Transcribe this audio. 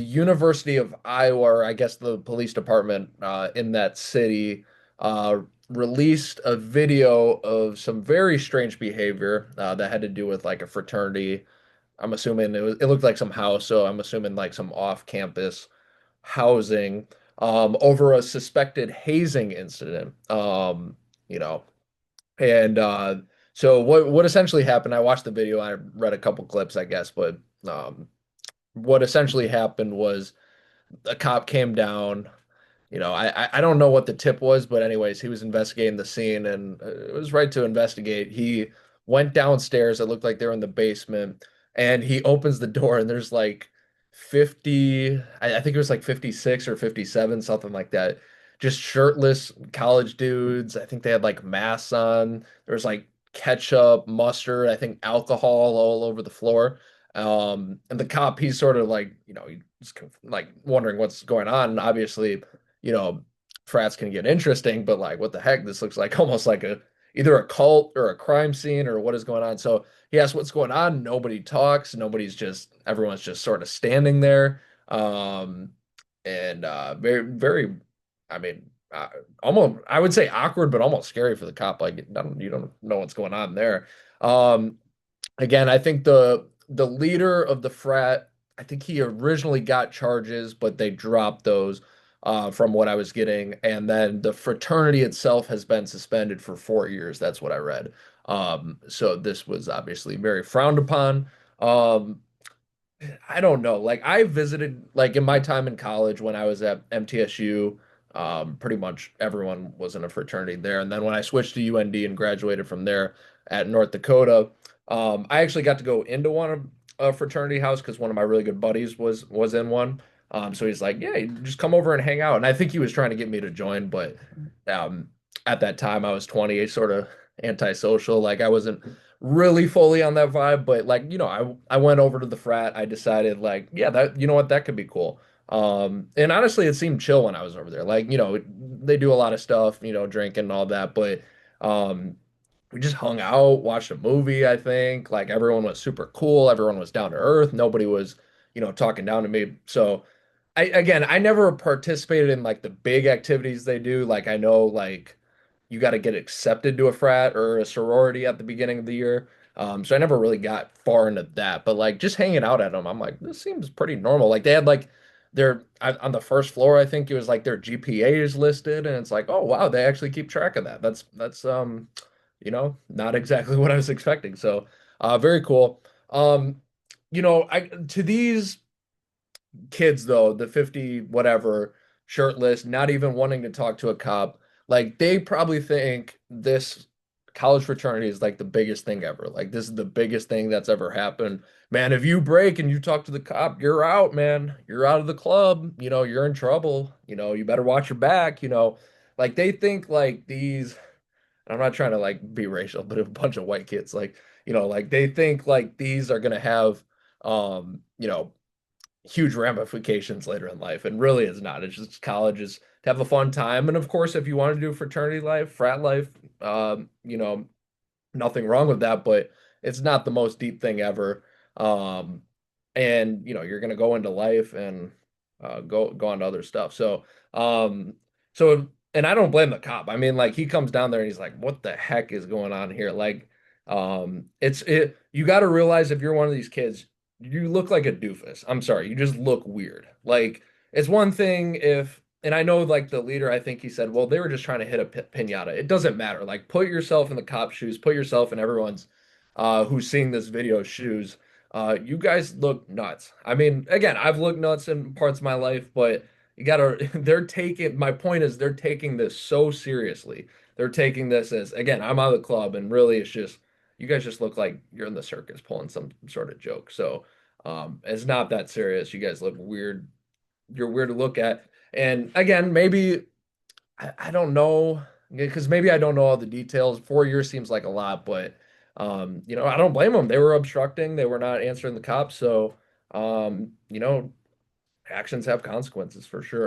University of Iowa, or I guess the police department in that city, uh, released a video of some very strange behavior that had to do with like a fraternity. I'm assuming it looked like some house, so I'm assuming like some off-campus housing over a suspected hazing incident. You know, and so what essentially happened? I watched the video. I read a couple clips, I guess, but what essentially happened was a cop came down. I don't know what the tip was, but anyways, he was investigating the scene, and it was right to investigate. He went downstairs. It looked like they were in the basement, and he opens the door, and there's like 50, I think it was like 56 or 57, something like that. Just shirtless college dudes. I think they had like masks on. There was like ketchup, mustard, I think alcohol all over the floor. And the cop, he's sort of like, he's like wondering what's going on. And obviously, you know, frats can get interesting, but like, what the heck? This looks like almost like either a cult or a crime scene or what is going on. So he asks what's going on. Nobody talks. Everyone's just sort of standing there. Um, and very, very, I mean, almost, I would say awkward, but almost scary for the cop. Like, you don't know what's going on there. Um, Again, I think the leader of the frat, I think he originally got charges, but they dropped those from what I was getting. And then the fraternity itself has been suspended for 4 years. That's what I read. So this was obviously very frowned upon. Um, I don't know. Like I visited, like in my time in college when I was at MTSU, pretty much everyone was in a fraternity there. And then when I switched to UND and graduated from there at North Dakota, I actually got to go into a fraternity house because one of my really good buddies was in one. So he's like, "Yeah, you just come over and hang out." And I think he was trying to get me to join, but um, at that time I was 20, sort of antisocial. Like I wasn't really fully on that vibe, but like, I went over to the frat. I decided like, yeah, that what, that could be cool. And honestly, it seemed chill when I was over there. Like, they do a lot of stuff, drinking and all that, but um we just hung out, watched a movie, I think. Like everyone was super cool, everyone was down to earth, nobody was, talking down to me. So I never participated in like the big activities they do. Like I know like you got to get accepted to a frat or a sorority at the beginning of the year. So I never really got far into that, but like just hanging out at them, I'm like, this seems pretty normal. Like they had like on the first floor, I think it was like their GPAs listed, and it's like, oh wow, they actually keep track of that. Not exactly what I was expecting. So, very cool. I to these kids though, the 50 whatever, shirtless, not even wanting to talk to a cop, like they probably think this college fraternity is like the biggest thing ever. Like this is the biggest thing that's ever happened. Man, if you break and you talk to the cop, you're out, man. You're out of the club. You're in trouble. You better watch your back, Like they think like these, I'm not trying to like be racial, but a bunch of white kids, like, like they think like these are gonna have um, you know, huge ramifications later in life. And really is not. It's just college is to have a fun time. And of course, if you want to do fraternity life, frat life, nothing wrong with that, but it's not the most deep thing ever. Um, and you're gonna go into life and go on to other stuff. Um, and I don't blame the cop. I mean, like he comes down there and he's like, "What the heck is going on here?" Like, you got to realize if you're one of these kids, you look like a doofus. I'm sorry, you just look weird. Like, it's one thing if, and I know like the leader, I think he said, well, they were just trying to hit a pinata. It doesn't matter. Like, put yourself in the cop's shoes, put yourself in everyone's who's seeing this video shoes. You guys look nuts. I mean, again, I've looked nuts in parts of my life, but you gotta, my point is they're taking this so seriously. They're taking this as, again, I'm out of the club, and really it's just, you guys just look like you're in the circus pulling some sort of joke. So, it's not that serious. You guys look weird. You're weird to look at. And again, maybe, I don't know, because maybe I don't know all the details. 4 years seems like a lot, but I don't blame them. They were obstructing, they were not answering the cops. So, actions have consequences for sure.